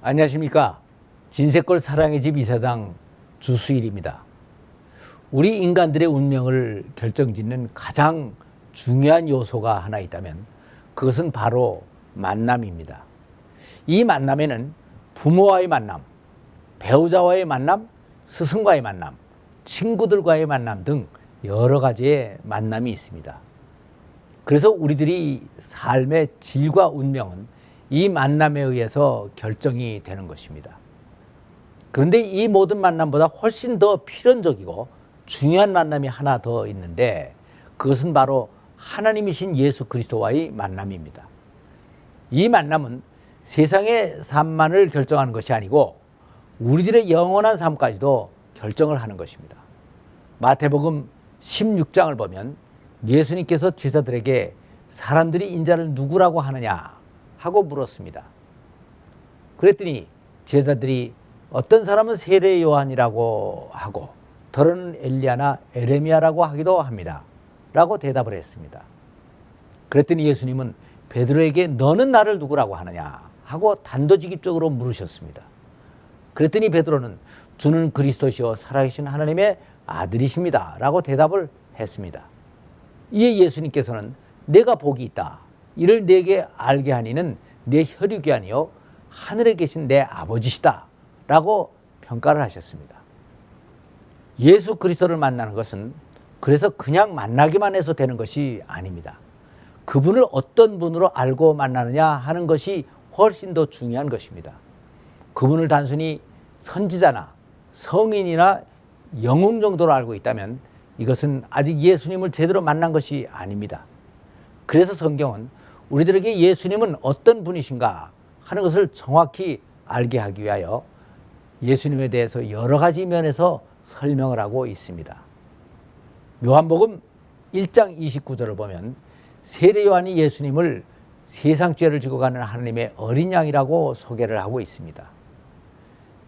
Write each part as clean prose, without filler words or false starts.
안녕하십니까. 진세골 사랑의 집 이사장 주수일입니다. 우리 인간들의 운명을 결정짓는 가장 중요한 요소가 하나 있다면 그것은 바로 만남입니다. 이 만남에는 부모와의 만남, 배우자와의 만남, 스승과의 만남, 친구들과의 만남 등 여러 가지의 만남이 있습니다. 그래서 우리들이 삶의 질과 운명은 이 만남에 의해서 결정이 되는 것입니다. 그런데 이 모든 만남보다 훨씬 더 필연적이고 중요한 만남이 하나 더 있는데 그것은 바로 하나님이신 예수 그리스도와의 만남입니다. 이 만남은 세상의 삶만을 결정하는 것이 아니고 우리들의 영원한 삶까지도 결정을 하는 것입니다. 마태복음 16장을 보면 예수님께서 제자들에게 사람들이 인자를 누구라고 하느냐 하고 물었습니다. 그랬더니 제자들이 어떤 사람은 세례 요한이라고 하고 더러는 엘리야나 에레미야라고 하기도 합니다. 라고 대답을 했습니다. 그랬더니 예수님은 베드로에게 너는 나를 누구라고 하느냐 하고 단도직입적으로 물으셨습니다. 그랬더니 베드로는 주는 그리스도시요 살아계신 하나님의 아들이십니다. 라고 대답을 했습니다. 이에 예수님께서는 내가 복이 있다. 이를 내게 알게 하니는 내 혈육이 아니요 하늘에 계신 내 아버지시다. 라고 평가를 하셨습니다. 예수 그리스도를 만나는 것은 그래서 그냥 만나기만 해서 되는 것이 아닙니다. 그분을 어떤 분으로 알고 만나느냐 하는 것이 훨씬 더 중요한 것입니다. 그분을 단순히 선지자나 성인이나 영웅 정도로 알고 있다면 이것은 아직 예수님을 제대로 만난 것이 아닙니다. 그래서 성경은 우리들에게 예수님은 어떤 분이신가 하는 것을 정확히 알게 하기 위하여 예수님에 대해서 여러 가지 면에서 설명을 하고 있습니다. 요한복음 1장 29절을 보면 세례 요한이 예수님을 세상 죄를 지고 가는 하나님의 어린 양이라고 소개를 하고 있습니다.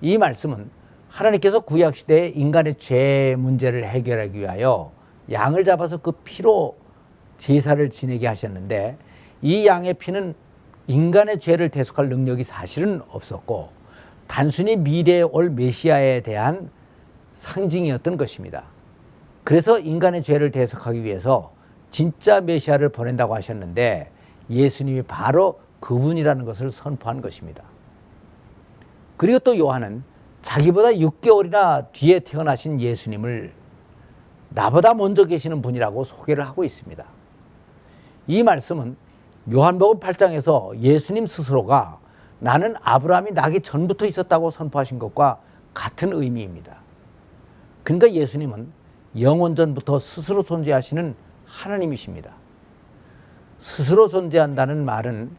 이 말씀은 하나님께서 구약시대에 인간의 죄 문제를 해결하기 위하여 양을 잡아서 그 피로 제사를 지내게 하셨는데 이 양의 피는 인간의 죄를 대속할 능력이 사실은 없었고 단순히 미래에 올 메시아에 대한 상징이었던 것입니다. 그래서 인간의 죄를 대속하기 위해서 진짜 메시아를 보낸다고 하셨는데 예수님이 바로 그분이라는 것을 선포한 것입니다. 그리고 또 요한은 자기보다 6개월이나 뒤에 태어나신 예수님을 나보다 먼저 계시는 분이라고 소개를 하고 있습니다. 이 말씀은 요한복음 8장에서 예수님 스스로가 나는 아브라함이 나기 전부터 있었다고 선포하신 것과 같은 의미입니다. 그러니까 예수님은 영원 전부터 스스로 존재하시는 하나님이십니다. 스스로 존재한다는 말은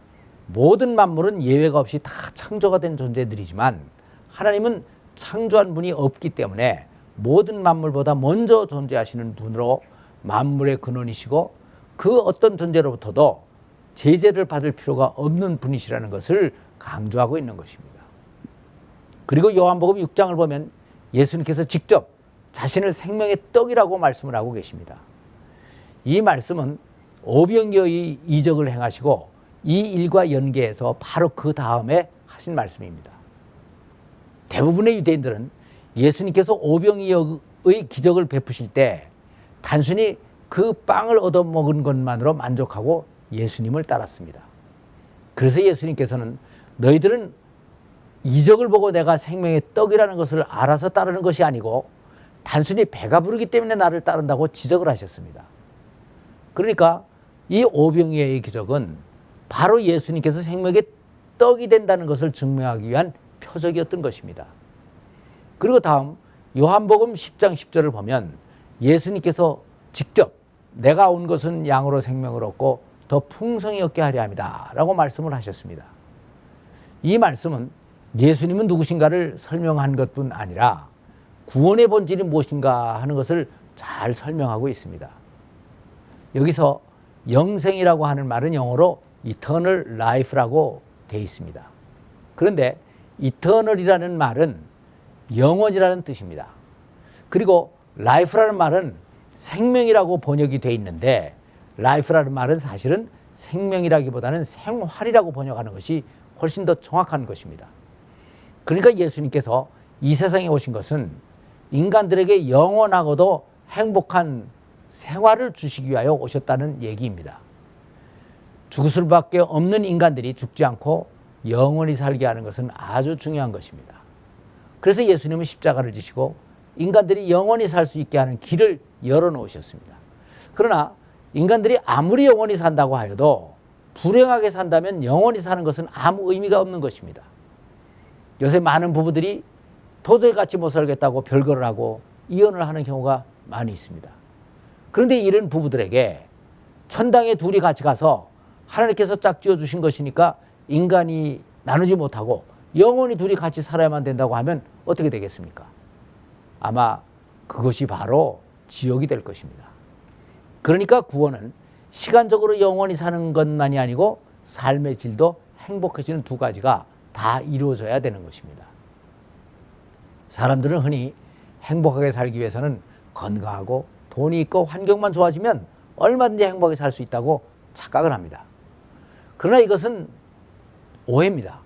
모든 만물은 예외가 없이 다 창조가 된 존재들이지만 하나님은 창조한 분이 없기 때문에 모든 만물보다 먼저 존재하시는 분으로 만물의 근원이시고 그 어떤 존재로부터도 제재를 받을 필요가 없는 분이시라는 것을 강조하고 있는 것입니다. 그리고 요한복음 6장을 보면 예수님께서 직접 자신을 생명의 떡이라고 말씀을 하고 계십니다. 이 말씀은 오병이어의 이적을 행하시고 이 일과 연계해서 바로 그 다음에 하신 말씀입니다. 대부분의 유대인들은 예수님께서 오병이어의 기적을 베푸실 때 단순히 그 빵을 얻어먹은 것만으로 만족하고 예수님을 따랐습니다. 그래서 예수님께서는 너희들은 이적을 보고 내가 생명의 떡이라는 것을 알아서 따르는 것이 아니고 단순히 배가 부르기 때문에 나를 따른다고 지적을 하셨습니다. 그러니까 이 오병이어의 기적은 바로 예수님께서 생명의 떡이 된다는 것을 증명하기 위한 표적이었던 것입니다. 그리고 다음 요한복음 10장 10절을 보면 예수님께서 직접 내가 온 것은 양으로 생명을 얻고 더 풍성히 얻게 하려 함이다 라고 말씀을 하셨습니다. 이 말씀은 예수님은 누구신가를 설명한 것뿐 아니라 구원의 본질이 무엇인가 하는 것을 잘 설명하고 있습니다. 여기서 영생이라고 하는 말은 영어로 eternal life라고 되어 있습니다. 그런데 eternal이라는 말은 영원이라는 뜻입니다. 그리고 life라는 말은 생명이라고 번역이 되어 있는데 life라는 말은 사실은 생명이라기보다는 생활이라고 번역하는 것이 훨씬 더 정확한 것입니다. 그러니까 예수님께서 이 세상에 오신 것은 인간들에게 영원하고도 행복한 생활을 주시기 위하여 오셨다는 얘기입니다. 죽을 수밖에 없는 인간들이 죽지 않고 영원히 살게 하는 것은 아주 중요한 것입니다. 그래서 예수님은 십자가를 지시고 인간들이 영원히 살 수 있게 하는 길을 열어놓으셨습니다. 그러나 인간들이 아무리 영원히 산다고 하여도 불행하게 산다면 영원히 사는 것은 아무 의미가 없는 것입니다. 요새 많은 부부들이 도저히 같이 못 살겠다고 별거를 하고 이혼을 하는 경우가 많이 있습니다. 그런데 이런 부부들에게 천당에 둘이 같이 가서 하나님께서 짝지어 주신 것이니까 인간이 나누지 못하고 영원히 둘이 같이 살아야만 된다고 하면 어떻게 되겠습니까? 아마 그것이 바로 지옥이 될 것입니다. 그러니까 구원은 시간적으로 영원히 사는 것만이 아니고 삶의 질도 행복해지는 두 가지가 다 이루어져야 되는 것입니다. 사람들은 흔히 행복하게 살기 위해서는 건강하고 돈이 있고 환경만 좋아지면 얼마든지 행복하게 살 수 있다고 착각을 합니다. 그러나 이것은 오해입니다.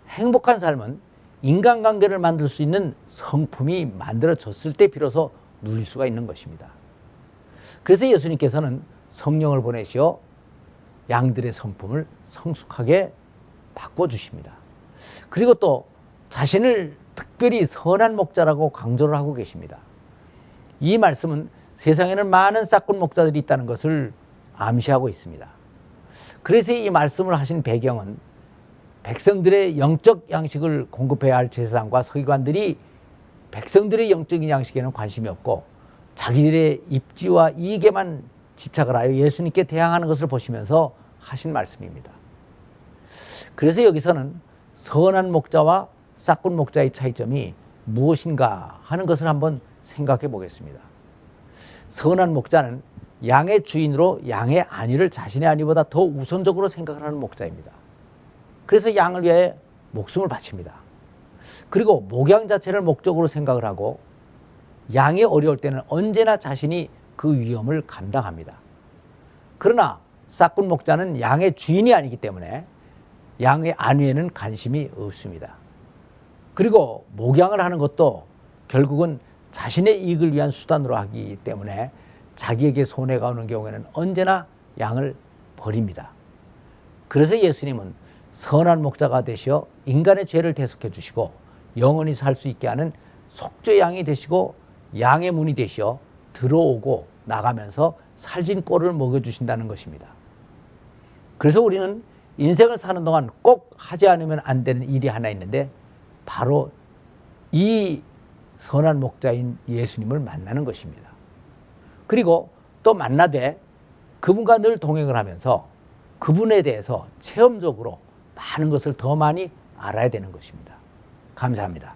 행복한 삶은 인간관계를 만들 수 있는 성품이 만들어졌을 때 비로소 누릴 수가 있는 것입니다. 그래서 예수님께서는 성령을 보내시어 양들의 성품을 성숙하게 바꿔주십니다. 그리고 또 자신을 특별히 선한 목자라고 강조를 하고 계십니다. 이 말씀은 세상에는 많은 싹군 목자들이 있다는 것을 암시하고 있습니다. 그래서 이 말씀을 하신 배경은 백성들의 영적 양식을 공급해야 할 제사장과 서기관들이 백성들의 영적인 양식에는 관심이 없고 자기들의 입지와 이익에만 집착을 하여 예수님께 대항하는 것을 보시면서 하신 말씀입니다. 그래서 여기서는 선한 목자와 싹군 목자의 차이점이 무엇인가 하는 것을 한번 생각해 보겠습니다. 선한 목자는 양의 주인으로 양의 안위를 자신의 안위보다 더 우선적으로 생각을 하는 목자입니다. 그래서 양을 위해 목숨을 바칩니다. 그리고 목양 자체를 목적으로 생각을 하고 양이 어려울 때는 언제나 자신이 그 위험을 감당합니다. 그러나 싹군 목자는 양의 주인이 아니기 때문에 양의 안위에는 관심이 없습니다. 그리고 목양을 하는 것도 결국은 자신의 이익을 위한 수단으로 하기 때문에 자기에게 손해가 오는 경우에는 언제나 양을 버립니다. 그래서 예수님은 선한 목자가 되시어 인간의 죄를 대속해 주시고 영원히 살 수 있게 하는 속죄 양이 되시고 양의 문이 되시어 들어오고 나가면서 살진 꼴을 먹여주신다는 것입니다. 그래서 우리는 인생을 사는 동안 꼭 하지 않으면 안 되는 일이 하나 있는데 바로 이 선한 목자인 예수님을 만나는 것입니다. 그리고 또 만나되 그분과 늘 동행을 하면서 그분에 대해서 체험적으로 많은 것을 더 많이 알아야 되는 것입니다. 감사합니다.